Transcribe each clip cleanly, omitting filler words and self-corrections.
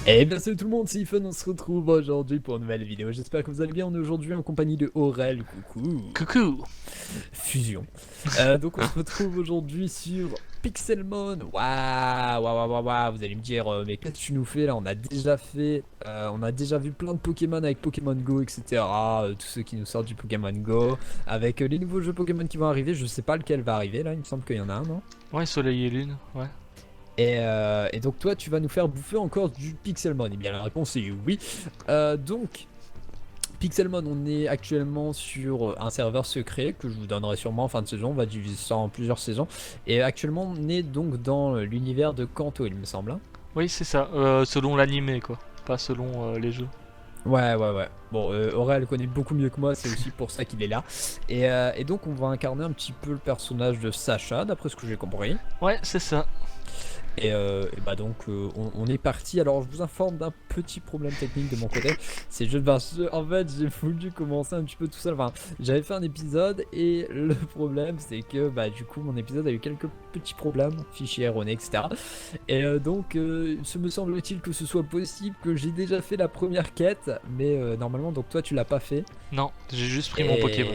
Eh bien salut tout le monde, c'est Ifun, on se retrouve aujourd'hui pour une nouvelle vidéo. J'espère que vous allez bien, on est aujourd'hui en compagnie de Aurel, coucou, Coucou. fusion. Donc on se retrouve aujourd'hui sur Pixelmon. Waouh, waouh, waouh, waouh, waouh. Vous allez me dire, mais qu'est-ce que tu nous fais là? On a déjà vu plein de Pokémon avec Pokémon Go, etc. Tous ceux qui nous sortent du Pokémon Go, avec les nouveaux jeux Pokémon qui vont arriver. Je sais pas lequel va arriver là, il me semble qu'il y en a un, non? Ouais, Soleil et Lune, ouais. Et donc toi tu vas nous faire bouffer encore du Pixelmon. Et bien la réponse est oui. Donc Pixelmon, on est actuellement sur un serveur secret que je vous donnerai sûrement en fin de saison. On va diviser ça en plusieurs saisons. Et actuellement on est donc dans l'univers de Kanto, il me semble, hein. Oui, c'est ça, selon l'animé, quoi. Pas selon les jeux. Ouais, ouais, ouais. Bon, Aurel connaît beaucoup mieux que moi, c'est aussi pour ça qu'il est là. Et donc on va incarner un petit peu le personnage de Sacha, d'après ce que j'ai compris. Ouais, c'est ça. Et bah donc on est parti. Alors je vous informe d'un petit problème technique de mon côté. C'est juste parce que en fait j'ai voulu commencer un petit peu tout seul. Enfin j'avais fait un épisode et le problème c'est que bah du coup mon épisode a eu quelques petits problèmes, fichiers erronés, etc. Et donc ce me semble-t-il que ce soit possible que j'ai déjà fait la première quête, mais normalement donc toi tu l'as pas fait. Non, j'ai juste pris mon Pokémon.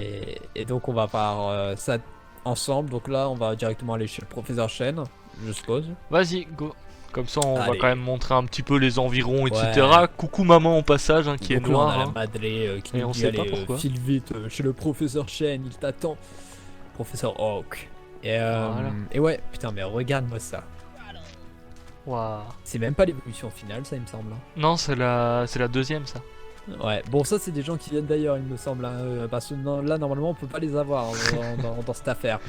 Et donc on va faire ça ensemble. Donc là on va directement aller chez le professeur Chen, je suppose. Vas-y, go. Comme ça, on va quand même Allez, montrer un petit peu les environs, ouais. etc. Coucou maman au passage, hein, qui est Donc là, on a noire. la Hein. Madré qui Et nous on dit sait pas allez, pourquoi. file vite chez le professeur Chen, il t'attend. Professeur Oak. Voilà. Et ouais, putain, mais regarde-moi ça. Waouh. C'est même pas l'évolution finale, ça, il me semble, hein. Non, c'est la deuxième, ça. Ouais, bon, ça, c'est des gens qui viennent d'ailleurs, il me semble, hein, parce que là, normalement, on peut pas les avoir dans cette affaire.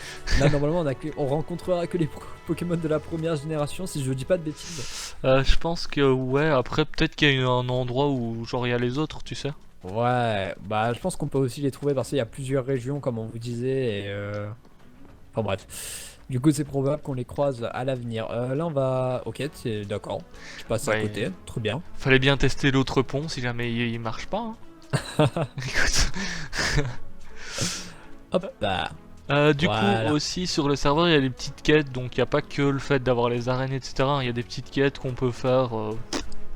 Là, normalement, on rencontrera que les Pokémon de la première génération, si je dis pas de bêtises. Je pense que, ouais, après, peut-être qu'il y a eu un endroit où, genre, il y a les autres, tu sais. Ouais, bah, je pense qu'on peut aussi les trouver parce qu'il y a plusieurs régions, comme on vous disait, enfin bref. Du coup, c'est probable qu'on les croise à l'avenir. Là, on va... Ok, c'est d'accord. Je passe à Ouais. côté. Très bien. Fallait bien tester l'autre pont si jamais il marche pas. Hein. Écoute. Hop, bah. Du coup, Voilà. aussi sur le serveur, il y a des petites quêtes, donc il n'y a pas que le fait d'avoir les arènes, etc. Il y a des petites quêtes qu'on peut faire,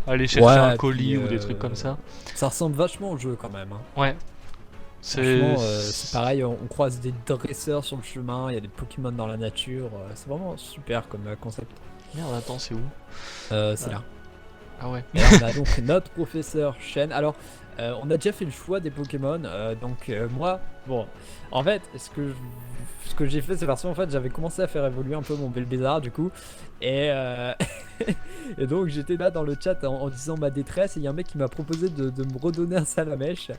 aller chercher un Ouais, puis colis ou des trucs comme ça. ça ressemble vachement au jeu quand même, hein. Ouais, c'est... Franchement, c'est pareil, on croise des dresseurs sur le chemin, il y a des Pokémon dans la nature. C'est vraiment super comme concept. Merde, attends, c'est où? C'est là. Ah ouais. Et là, on a donc notre professeur Shen. Alors, on a déjà fait le choix des Pokémon. Donc, moi, bon, en fait, ce que j'ai fait, c'est parce qu'en fait, j'avais commencé à faire évoluer un peu mon Belbézard, du coup. Et, et donc, j'étais là dans le chat en disant ma détresse. Et il y a un mec qui m'a proposé de me redonner un Salamèche.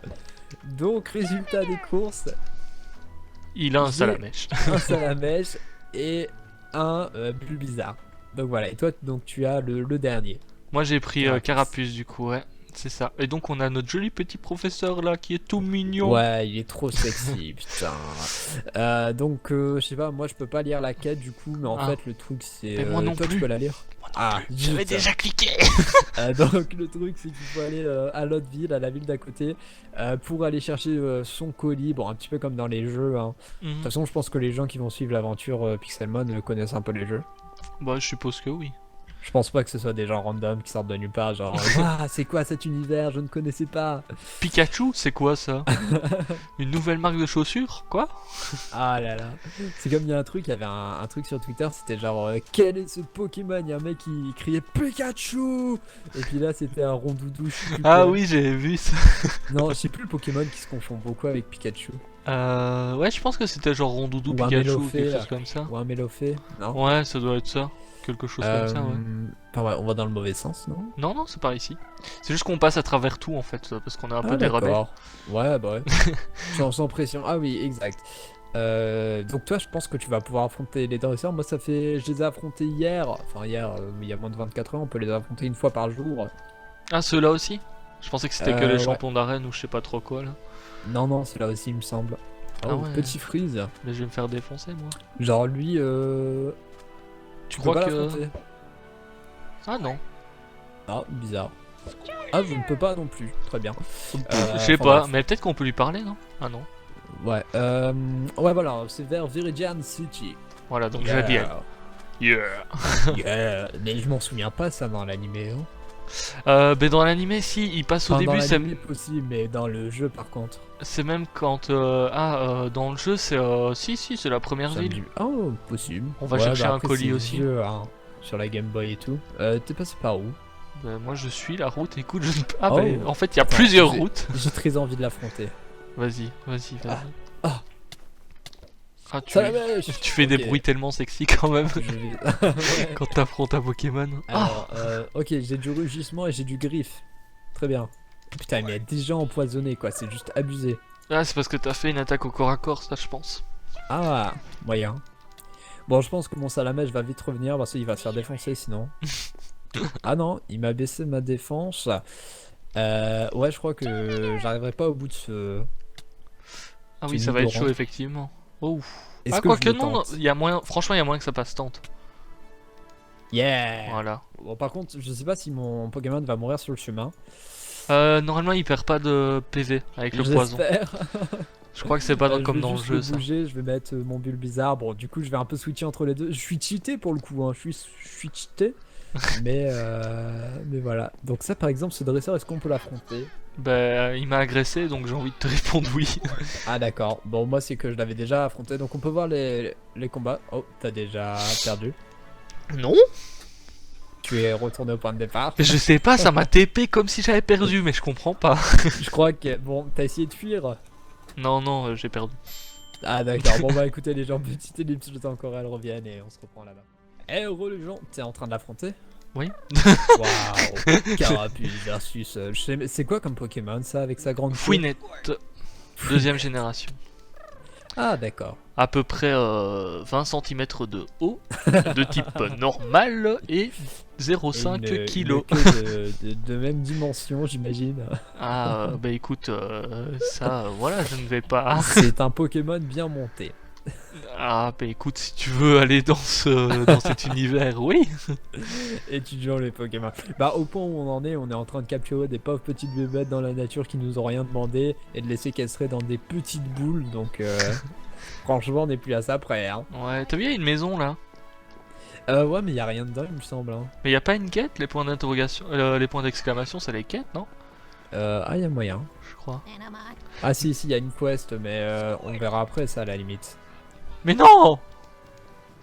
Donc, résultat des courses, Il a un j'ai salamèche. un Salamèche et un Bulbizarre. Donc, voilà. Et toi, donc, tu as le dernier. Moi j'ai pris Carapuce. Carapuce du coup, ouais. C'est ça. Et donc on a notre joli petit professeur là qui est tout mignon. Ouais, il est trop sexy, putain. Donc, je sais pas, moi je peux pas lire la quête du coup, mais en Ah, fait, le truc c'est. mais moi non Toi, tu peux plus. la lire? Moi non Ah, plus. J'avais zut. déjà cliqué. Donc, le truc c'est qu'il faut aller à l'autre ville, à la ville d'à côté, pour aller chercher son colis. Bon, un petit peu comme dans les jeux, hein. De toute Mhm. façon, je pense que les gens qui vont suivre l'aventure Pixelmon connaissent un peu les jeux. Bah je suppose que oui. Je pense pas que ce soit des gens random qui sortent de nulle part, genre, ah, c'est quoi cet univers? Je ne connaissais pas. Pikachu, c'est quoi ça? Une nouvelle marque de chaussures? Quoi? Ah là là. C'est comme il y a un truc, il y avait un truc sur Twitter, c'était genre quel est ce Pokémon? Il y a un mec qui criait Pikachu! Et puis là c'était un rondoudou, je sais plus Ah quoi. oui, j'ai vu ça. Non, je sais plus le Pokémon qui se confond beaucoup avec Pikachu. Ouais, je pense que c'était genre Rondoudou Ou un Pikachu ou Melofée, quelque chose comme ça. ou un Melofée, non? Ouais, ça doit être ça. Quelque chose comme ça, ouais. Enfin ouais, on va dans le mauvais sens, non? Non, non, c'est par ici. C'est juste qu'on passe à travers tout en fait, parce qu'on est un peu Ah dérobé. d'accord. Ouais, bah ouais. Sans pression. Ah oui, exact. Donc toi, je pense que tu vas pouvoir affronter les dresseurs. Moi, ça fait, je les ai affrontés hier. Enfin hier, il y a moins de 24 heures. On peut les affronter une fois par jour. Ah, ceux-là aussi? Je pensais que c'était que les Ouais. champions d'arène ou je sais pas trop quoi là. Non, non, c'est là aussi, il me semble. Ah Oh, ouais, petit Freeze. mais je vais me faire défoncer moi. Genre lui, Tu tu peux crois pas que... l'affronter. Ah non. Ah, bizarre. Ah, je ne peux pas non plus. Très bien. Je sais Enfin, pas, bref. mais peut-être qu'on peut lui parler, non? Ah non. Ouais. Ouais, voilà, c'est vers Viridian City. Voilà, donc Yeah. j'ai bien. Yeah. Yeah. Mais je m'en souviens pas ça dans l'animé, hein. Mais dans l'animé, si, il passe au Enfin, dans début, l'anime possible, mais dans le jeu par contre. c'est même quand... dans le jeu, c'est... Si, c'est la première Ça me ville. dit- Oh, possible. On va Ouais, chercher bah un après, colis c'est aussi. vieux, hein, sur la Game Boy et tout. T'es passé par où? Moi, je suis la route, écoute, je ne peux... Ah, Oh. bah, en fait, il y a Attends, plusieurs j'ai- routes. J'ai très envie de l'affronter. Vas-y. Ah. Ah. Ah, tu... Salamèche. tu fais des Ok. bruits tellement sexy quand même Je vais- Ouais. quand t'affrontes un Pokémon. Alors, ok, j'ai du rugissement et j'ai du griffe. Très bien. Putain, mais il est déjà empoisonné quoi, c'est juste abusé. Ah, c'est parce que t'as fait une attaque au corps à corps, ça, je pense. Ah, moyen. Bon, je pense que mon Salamèche va vite revenir parce qu'il va se faire défoncer sinon. Ah non, il m'a baissé ma défense. Ouais, je crois que j'arriverai pas au bout de ce. Ah oui, C'est ça va être Nidoran. chaud, effectivement. Oh. Est-ce Ah, que quoique je le non, tente? il y a moyen... Franchement, il y a moyen que ça passe tente. Yeah. Voilà. Bon, par contre, je sais pas si mon Pokémon va mourir sur le chemin. Normalement, il perd pas de PV avec le poison. J'espère. Je crois que c'est pas Je comme vais dans le juste jeu, ça. bouger, je vais mettre mon bulle bizarre. Bon, du coup, je vais un peu switcher entre les deux. Je suis cheaté pour le coup, hein. Je suis cheaté. mais voilà. Donc ça, par exemple, ce dresseur, est-ce qu'on peut l'affronter? Bah, il m'a agressé, donc j'ai envie de te répondre oui. Ah d'accord. Bon, moi, c'est que je l'avais déjà affronté. Donc on peut voir les combats. Oh, t'as déjà perdu. Non. Tu es retourné au point de départ. Je sais pas, ça m'a TP comme si j'avais perdu, mais je comprends pas. Je crois que... Bon, t'as essayé de fuir. Non, j'ai perdu. Ah d'accord. Bon, bah écoutez, les gens, petite ellipse, le temps qu'Aurel revienne et on se reprend là-bas. Eh, heureux les gens, t'es en train de l'affronter? Oui. Waouh. Carapuce versus... c'est quoi comme Pokémon ça, avec sa grande queue? Fouinette, deuxième génération. Ah d'accord. À peu près 20 cm de haut, de type normal et Et 0,5 une kg. queue de même dimension, j'imagine. Ah, bah écoute, ça, voilà, je ne vais pas. C'est un Pokémon bien monté. Ah, bah écoute, si tu veux aller dans dans cet univers, oui. Étudions les Pokémon. Bah au point où on en est en train de capturer des pauvres petites bébêtes dans la nature qui nous ont rien demandé et de les séquestrer dans des petites boules. Donc franchement, on n'est plus à ça près. Hein. Ouais, t'as vu, il y a une maison là. Ouais, mais y a rien dedans, il me semble. Hein. Mais y a pas une quête, les points d'interrogation, les points d'exclamation, c'est les quêtes, non? Ah, y a moyen. Je crois. Ah si, y a une quest, mais on verra après ça à la limite. Mais non!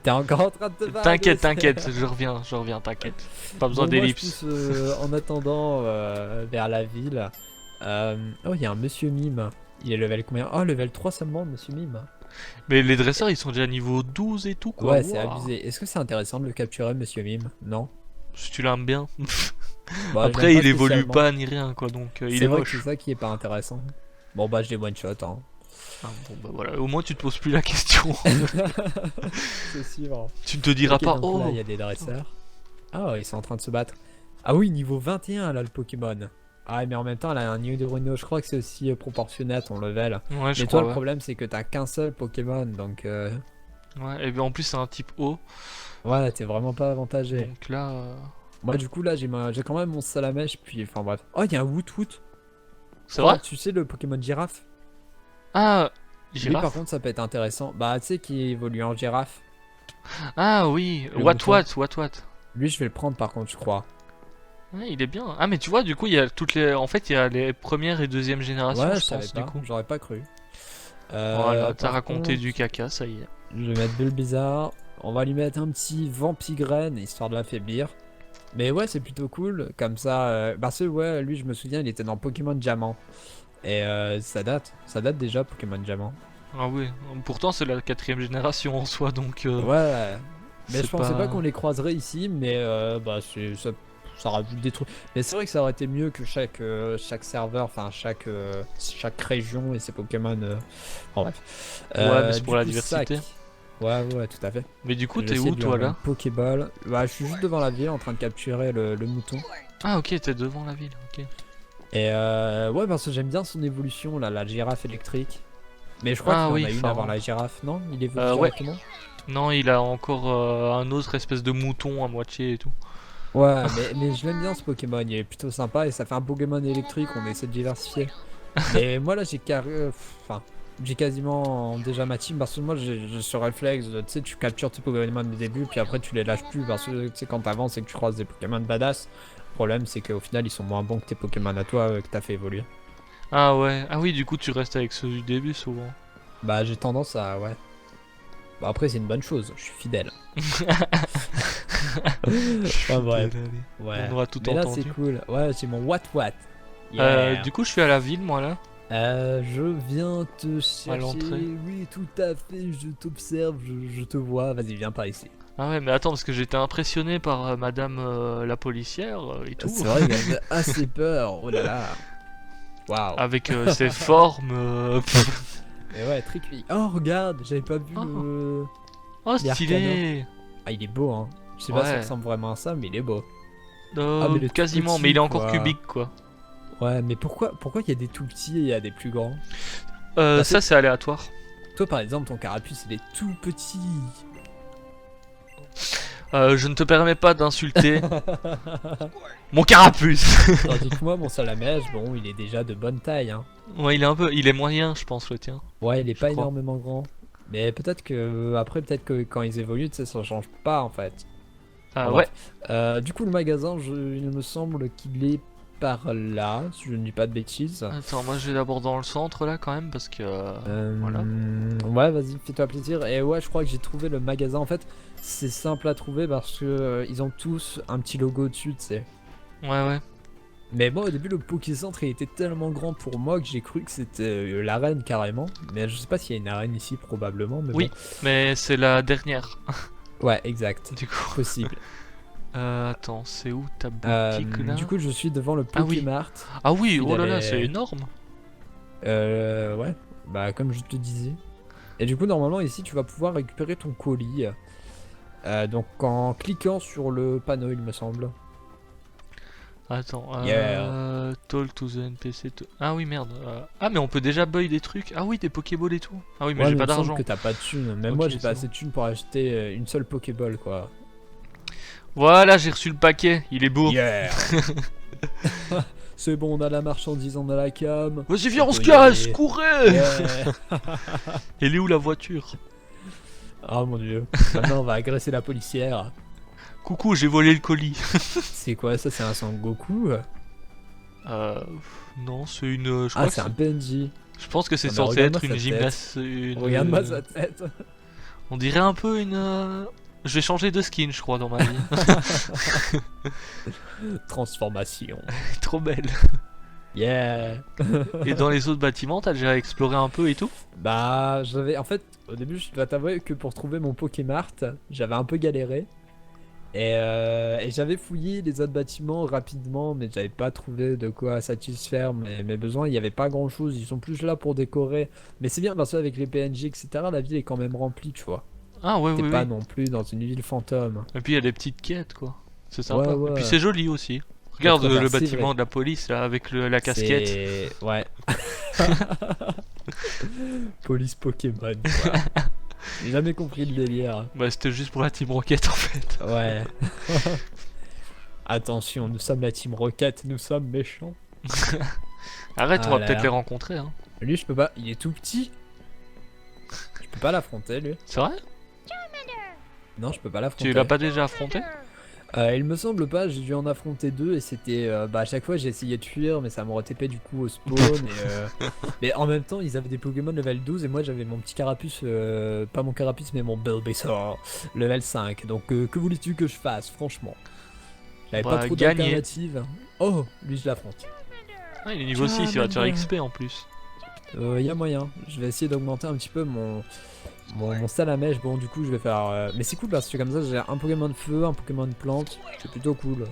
T'es encore en train de te battre. T'inquiète, je reviens, t'inquiète. Pas besoin Bon, moi, je d'ellipse. pousse, en attendant vers la ville. Oh, il y a un Monsieur Mime. Il est level combien? Oh, level 3 seulement, Monsieur Mime. Mais les dresseurs, ils sont déjà niveau 12 et tout, quoi. Ouais, c'est Waouh. abusé. Est-ce que c'est intéressant de le capturer, Monsieur Mime? Non. Si tu l'aimes bien. Bah, Après, j'aime pas il évolue spécialement. pas ni rien, quoi, donc il C'est est vrai que c'est moche. ça qui est pas intéressant. Bon, bah, je l'ai one shot. Hein. Ah, bon, bah voilà, au moins tu te poses plus la question. C'est sûr. Tu ne te diras Ok, pas, donc oh. là, il y a des dresseurs. Ah, ils sont en train de se battre. Ah oui, niveau 21 là, le Pokémon. Ah, mais en même temps, elle a un Nidorino. Je crois que c'est aussi proportionné à ton level. Ouais, je Mais toi, crois. le Ouais. problème, c'est que t'as qu'un seul Pokémon. Donc, Ouais, et bien en plus, c'est un type haut. ouais, t'es vraiment pas avantagé. Donc là. Moi, du coup, là, j'ai quand même mon Salamèche. Puis, enfin, bref. Oh, il y a un Woot. C'est vrai? Tu sais, le Pokémon girafe. Ah, Lui, girafe. par contre, ça peut être intéressant. Bah, tu sais, qui évolue en girafe. Ah oui, Le What mouton. What. Lui, je vais le prendre, par contre, je crois. Ouais, il est bien. Ah, mais tu vois, du coup, il y a toutes les. En fait, il y a les première et deuxième génération, Ouais, je je savais pense, pas. du coup. J'aurais pas cru. Voilà, t'as Par raconté contre, du caca, ça y est. Je vais mettre Bulle Bizarre. On va lui mettre un petit Vampigraine, histoire de l'affaiblir. Mais ouais, c'est plutôt cool. Comme ça, parce que ouais, lui, je me souviens, il était dans Pokémon Diamant. Et ça date déjà, Pokémon Diamant. Ah oui, pourtant, c'est la quatrième génération en soi, donc. Ouais, mais c'est je pensais pas qu'on les croiserait ici, mais bah, ça rajoute des trucs. Mais c'est vrai que ça aurait été mieux que chaque serveur, enfin chaque région et ses Pokémon. En bref. Ouais, mais c'est Du pour la coup, diversité. Sac. Ouais, tout à fait. Mais du coup, Je vais t'es essayer où, de lui toi, envoyer là? une Pokéball. Bah, je suis juste devant la ville en train de capturer le mouton. Ah, ok, t'es devant la ville, ok. Et ouais, parce que j'aime bien son évolution, là, la girafe électrique. Mais je crois Ah qu'il oui, y en a une Pharaon. avant la girafe, non? Il évolue Ouais. directement? Non, il a encore un autre espèce de mouton à moitié et tout. Ouais, mais je l'aime bien ce Pokémon, il est plutôt sympa et ça fait un Pokémon électrique, on essaie de diversifier. Et moi là j'ai quasiment déjà ma team parce que moi j'ai ce réflexe, tu sais, tu captures tes Pokémon au début puis après tu les lâches plus parce que tu sais, quand t'avances et que tu croises des Pokémon badass, problème, c'est qu'au final, ils sont moins bons que tes Pokémon à toi que t'as fait évoluer. Ah ouais, ah oui, du coup, tu restes avec ceux du début souvent. Bah, j'ai tendance à. Ouais. Bah, après, c'est une bonne chose, je suis fidèle. Enfin, bref. Ouais. On aura tout Mais là, entendu. c'est cool. Ouais, c'est mon what. Yeah. Du coup, je suis à la ville, moi là. Je viens te chercher. l'entrée. Oui, tout à fait. Je t'observe, je te vois. Vas-y, viens par ici. Ah ouais, mais attends, parce que j'étais impressionné par madame la policière et tout. C'est vrai qu'elle a assez peur. Oh là là. Waouh. Avec ses formes. Mais ouais, très cuit. Oh, regarde, j'avais pas vu Oh. le. Oh, Les stylé. Ah, il est beau, hein. Je sais pas si ça Ouais. ressemble vraiment à ça, mais il est beau. Ah, mais il est tout quasiment, petit, mais il est encore quoi. cubique quoi. Ouais, mais pourquoi il y a des tout petits et il y a des plus grands? Ça, c'est aléatoire. Toi, par exemple, ton carapuce, il est tout petit. Je ne te permets pas d'insulter mon carapuce. Tandis que moi, mon salamèche, bon, il est déjà de bonne taille, hein. Ouais, il est moyen, je pense, le tien. Ouais, il est Je pas crois. énormément grand. Mais peut-être que après, peut-être que quand ils évoluent, tu sais, ça change pas en fait. Ah Enfin, ouais. bref. Du coup, le magasin, il me semble qu'il est par là, si je ne dis pas de bêtises. Attends, moi je vais d'abord dans le centre là quand même parce que. Voilà. Ouais, vas-y, fais-toi plaisir. Et ouais, je crois que j'ai trouvé le magasin. En fait, c'est simple à trouver parce que ils ont tous un petit logo dessus, tu sais. Ouais. Mais moi, au début, le Pokécentre, il était tellement grand pour moi que j'ai cru que c'était l'arène carrément. Mais je sais pas s'il y a une arène ici, probablement. Mais Oui, mais c'est la dernière. bon. Ouais, exact. Du coup. Possible. Attends, c'est où ta boutique là? Du coup, je suis devant le Ah oui. Pokémart. Ah oui, il oh là là, avait- c'est énorme. Ouais, bah comme je te disais. Et du coup, normalement, ici, tu vas pouvoir récupérer ton colis. Donc, en cliquant sur le panneau, il me semble. Attends, Yeah. talk to the NPC. Ah oui, merde. Ah, mais on peut déjà buy des trucs. Ah oui, des Pokéballs et tout. Ah oui, mais Ouais, j'ai il pas me semble d'argent. que t'as pas de thunes. Même Ok, moi, j'ai c'est pas bon. assez de thunes pour acheter une seule Pokéball, quoi. Voilà, j'ai reçu le paquet. Il est beau. Yeah. C'est bon, on a la marchandise, on a la cam. Vas-y, viens, on se peut y casse, aller. courez. Yeah. Elle est où la voiture? Oh mon dieu. Maintenant, on va agresser la policière. Coucou, j'ai volé le colis. C'est quoi ça? C'est un Sangoku? Non, c'est une. Je crois Ah, que c'est un PNJ. je pense que c'est Non, mais censé regarde-moi être une sa gymnaste. Regarde-moi sa tête. On dirait un peu une. Je vais changer de skin, je crois, dans ma vie. Transformation. Trop belle. Yeah. Et dans les autres bâtiments, t'as déjà exploré un peu et tout? Bah, j'avais. En fait, au début, je dois t'avouer que pour trouver mon Pokémart, j'avais un peu galéré. Et j'avais fouillé les autres bâtiments rapidement, mais j'avais pas trouvé de quoi satisfaire mes besoins. Il y avait pas grand chose, ils sont plus là pour décorer. Mais c'est bien parce qu'avec les PNJ, etc., la ville est quand même remplie, tu vois. Ah ouais, T'es oui, pas oui. non plus dans une ville fantôme. Et puis il y a des petites quêtes, quoi. C'est sympa. Ouais. Et puis c'est joli aussi. Regarde le traverser, bâtiment ouais. de la police là, avec la casquette. C'est- Ouais. Police Pokémon, quoi. J'ai jamais compris le délire. Bah, c'était juste pour la Team Rocket en fait. Ouais. Attention, nous sommes la Team Rocket, nous sommes méchants. Arrête, Ah on va là peut-être là. les rencontrer. Hein. Lui, je peux pas. Il est tout petit. Je peux pas l'affronter, lui. C'est vrai? Non, je peux pas l'affronter. Tu l'as pas déjà affronté? Il me semble pas, j'ai dû en affronter deux et c'était. Bah, à chaque fois j'ai essayé de fuir, mais ça me retépait du coup au spawn. Mais en même temps, ils avaient des Pokémon level 12 et moi j'avais mon petit carapuce, pas mon carapuce, mais mon Bulbasaur level 5. Donc, que voulais-tu que je fasse, franchement? J'avais Bah, pas trop gagner. d'alternatives. Oh, lui je l'affronte. Ah, il est niveau 6, il va te faire XP en plus. Y a moyen. Je vais essayer d'augmenter un petit peu mon salamèche. Bon, du coup, je vais faire. Mais c'est cool parce que comme ça, j'ai un Pokémon de feu, un Pokémon de plante. C'est plutôt cool.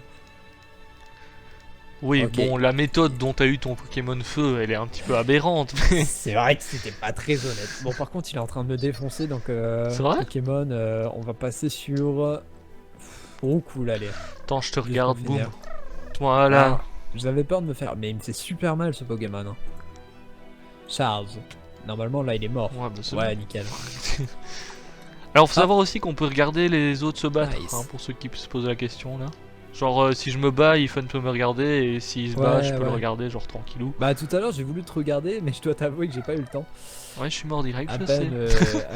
Oui, Ok. bon, la méthode dont t'as eu ton Pokémon feu, elle est un petit peu aberrante. Mais... C'est vrai que c'était pas très honnête. Bon, par contre, il est en train de me défoncer donc. C'est vrai Pokémon, on va passer sur. Oh, cool, allez. Attends, je te Juste regarde, pour boum. finir. Voilà. Ah, j'avais peur de me faire. Mais il me fait super mal ce Pokémon. Hein. Charles. Normalement, là, il est mort. Ouais, bah, c'est Ouais, bon. nickel. Alors, faut savoir aussi qu'on peut regarder les autres se battre, Nice. hein, pour ceux qui se posent la question là. Genre, si je me bats, Ethan peut me regarder, et s'il se bat, Ouais, je peux le ouais. regarder, genre tranquillou. Bah, tout à l'heure, j'ai voulu te regarder, mais je dois t'avouer que j'ai pas eu le temps. Ouais, je suis mort direct, À je sais.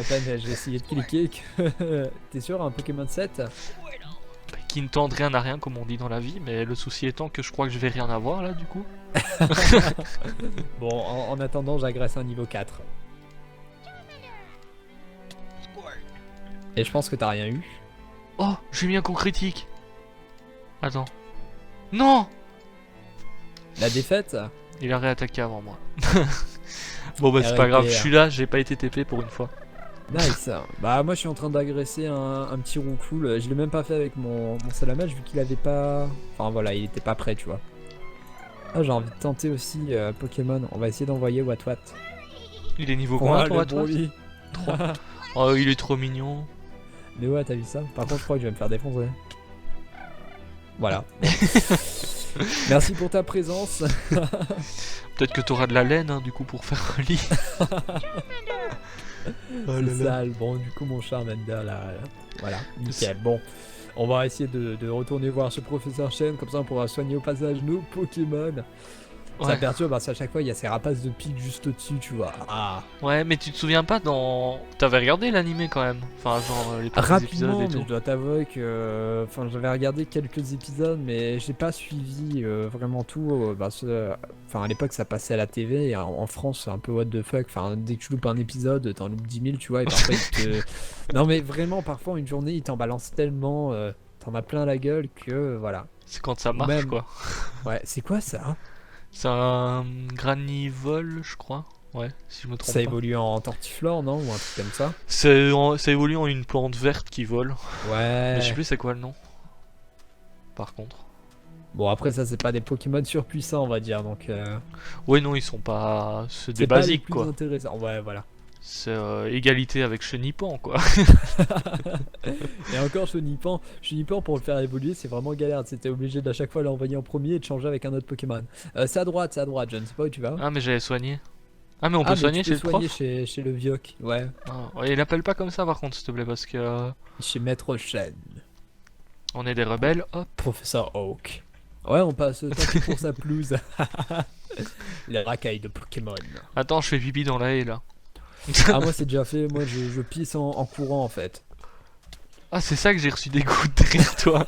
peine j'ai essayé de cliquer que. T'es sûr, un Pokémon 7? Bah, qui ne tente rien à rien, comme on dit dans la vie, mais le souci étant que je crois que je vais rien avoir là, du coup. Bon, en attendant, j'agresse un niveau 4. Et je pense que t'as rien eu. Oh, j'ai mis un coup critique. Attends. Non! La défaite? Il a réattaqué avant moi. Bon bah c'est pas RIP, grave, je suis là, j'ai pas été TP pour une fois. Nice. Bah moi je suis en train d'agresser un petit roncoul. Je l'ai même pas fait avec mon salamage vu qu'il avait pas... Enfin voilà, il était pas prêt, tu vois. Ah, j'ai envie de tenter aussi Pokémon. On va essayer d'envoyer Wat. Il est niveau Oh, combien le toi, toi? bruit. Oh, il est trop mignon. Mais ouais, t'as vu ça? Par contre, je crois que je vais me faire défoncer. Voilà. Merci pour ta présence. Peut-être que t'auras de la laine, hein, du coup, pour faire un lit. Oh là C'est là. sale. Bon, du coup, mon Charmander là. Voilà, nickel. Bon, on va essayer de retourner voir ce professeur Chen. Comme ça, on pourra soigner au passage nos Pokémon. Ça Ouais. perturbe parce qu'à chaque fois, il y a ces rapaces de pique juste au-dessus, tu vois. Ah. Ouais, mais tu te souviens pas dans... T'avais regardé l'animé quand même. Enfin, genre les premiers épisodes Rapidement, et mais tout. je dois t'avouer que, enfin, j'avais regardé quelques épisodes, mais j'ai pas suivi vraiment tout. Enfin, à l'époque, ça passait à la TV et en France, c'est un peu what the fuck. Enfin, dès que tu loupes un épisode, t'en loupes 10 000, tu vois. Et parfois, non, mais vraiment, parfois, une journée, ils t'en balancent tellement, t'en as plein la gueule que voilà. C'est quand ça marche, Même- quoi. Ouais, c'est quoi ça? C'est un Granivol, je crois. Ouais, si je me trompe Ça pas. évolue en tortiflore, non? Ou un truc comme ça? Ça évolue en une plante verte qui vole. Ouais. Mais je sais plus c'est quoi le nom. Par contre. Bon, après, ça, c'est pas des Pokémon surpuissants, on va dire, donc. Ouais, non, ils sont pas. C'est des C'est pas les basiques, plus quoi. intéressants. Ouais, voilà. C'est égalité avec Chenipan, quoi. Et encore, Chenipan, pour le faire évoluer, c'est vraiment galère. C'était obligé d'à chaque fois l'envoyer en premier et de changer avec un autre Pokémon. C'est à droite, je ne sais pas où tu vas. Ah, mais j'avais soigné. Ah, mais on peut Mais soigner tu peux chez le soigner prof? chez le Vioc. Ouais, Ah, ouais, il appelle pas comme ça, par contre, s'il te plaît, parce que chez Maître Shen. on est des rebelles. Hop. Professeur Oak. Ouais, on passe tant pis pour sa pelouse. Les racailles de Pokémon. Attends, je fais pipi dans la haie, là. Ah, moi, c'est déjà fait. Moi, je pisse en courant, en fait. Ah, c'est ça que j'ai reçu des gouttes derrière toi.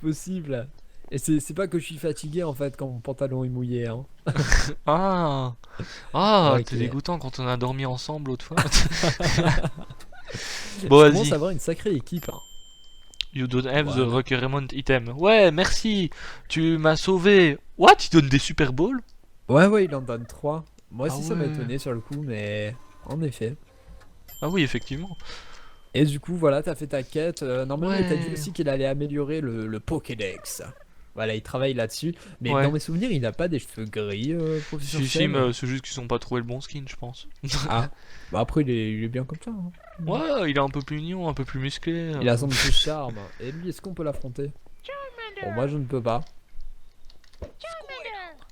Possible. Et c'est pas que je suis fatigué, en fait, quand mon pantalon est mouillé, hein. Ah. Ah, Ok. t'es dégoûtant quand on a dormi ensemble l'autre fois. Je Bon, commence vas-y. à avoir une sacrée équipe, hein. You don't have the Voilà. requirement item. Ouais, merci. Tu m'as sauvé. What? Il donne des Super Balls? Ouais, il en donne 3. Moi Ah aussi, ça m'a ouais. étonné sur le coup, mais en effet. Ah oui, effectivement. Et du coup, voilà, t'as fait ta quête. Normalement, il t'a dit Ouais. aussi qu'il allait améliorer le Pokédex. Voilà, il travaille là-dessus. Mais Ouais. dans mes souvenirs, il a pas des cheveux gris, professeur Si, Chen. mais c'est juste qu'ils ont pas trouvé le bon skin, je pense. Ah, bah après, il est bien comme ça, hein. Ouais, il est un peu plus mignon, un peu plus musclé. Il a son petit charme. Et lui, est-ce qu'on peut l'affronter? Bon, moi, je ne peux pas.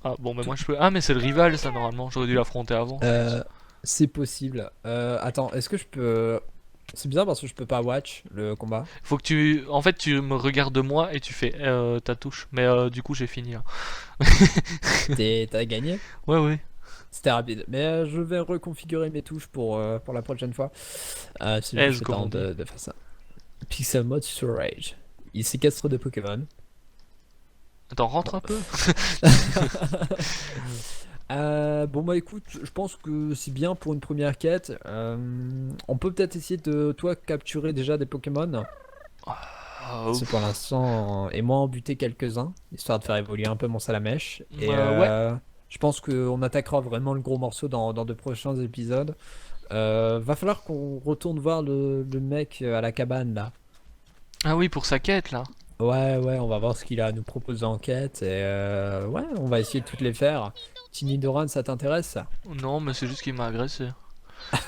Ah, bon, mais moi je peux. Ah, mais c'est le rival, ça, normalement. J'aurais dû l'affronter avant. C'est possible. Attends, est-ce que je peux... C'est bizarre parce que je peux pas watch le combat. Faut que tu. En fait, tu me regardes moi et tu fais ta touche. Mais du coup, j'ai fini là. T'as gagné? Ouais, ouais. C'était rapide. Mais je vais reconfigurer mes touches pour la prochaine fois. C'est S, juste le comme temps on dit. de faire ça. Pixel Mode Storage. Il séquestre des Pokémon. Attends, rentre un peu. Bon bah écoute, je pense que c'est bien pour une première quête. On peut peut-être essayer de toi capturer déjà des Pokémon. Ah, C'est pour l'instant et moi en buter quelques-uns, histoire de faire évoluer un peu mon salamèche. Et Ouais. je pense qu'on attaquera vraiment le gros morceau dans de prochains épisodes. Va falloir qu'on retourne voir le mec à la cabane là. Ah oui, pour sa quête là. Ouais, on va voir ce qu'il a à nous proposer en quête. Et ouais, on va essayer de toutes les faire. Tinidoran, ça t'intéresse ça? Non, mais c'est juste qu'il m'a agressé.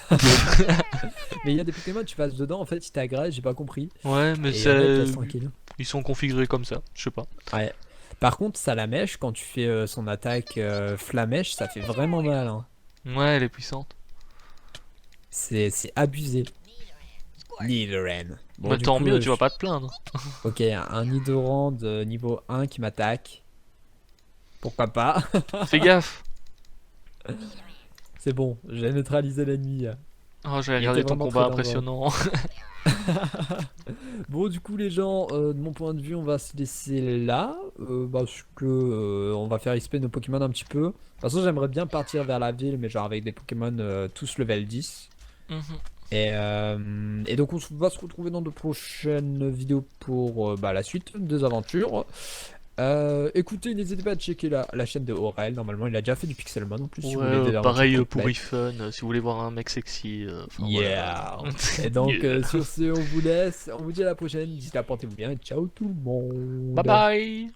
Mais il y a des Pokémon, tu passes dedans, en fait, ils t'agressent, j'ai pas compris. Ouais, mais Et il y en a qui c'est. restent tranquilles. Ils sont configurés comme ça, je sais pas. Ouais. Par contre, Salamèche, quand tu fais son attaque Flamèche, ça fait vraiment mal, hein. Ouais, elle est puissante. C'est abusé. Nidoran. Bon, Mais du tant coup, mieux, tu vas pas te plaindre. Ok, un Nidoran de niveau 1 qui m'attaque. Pourquoi pas? Fais gaffe. C'est bon, j'ai neutralisé l'ennemi. Oh, j'avais Il regardé était ton vraiment combat très dangereux. impressionnant. Bon, du coup, les gens, de mon point de vue, on va se laisser là. Parce que on va faire XP nos Pokémon un petit peu. De toute façon, j'aimerais bien partir vers la ville, mais genre avec des Pokémon tous level 10. Mhm. Et donc, va se retrouver dans de prochaines vidéos pour la suite des aventures. Écoutez, n'hésitez pas à checker la chaîne de Aurel. Normalement, il a déjà fait du Pixelmon en plus, si vous Ouais, voulez des aventures pareil pour complètes. Ifun, si vous voulez voir un mec sexy, enfin voilà. Yeah! Et donc, Yeah. sur ce, on vous laisse. On vous dit à la prochaine. D'ici là, portez-vous bien et ciao tout le Bye monde! bye.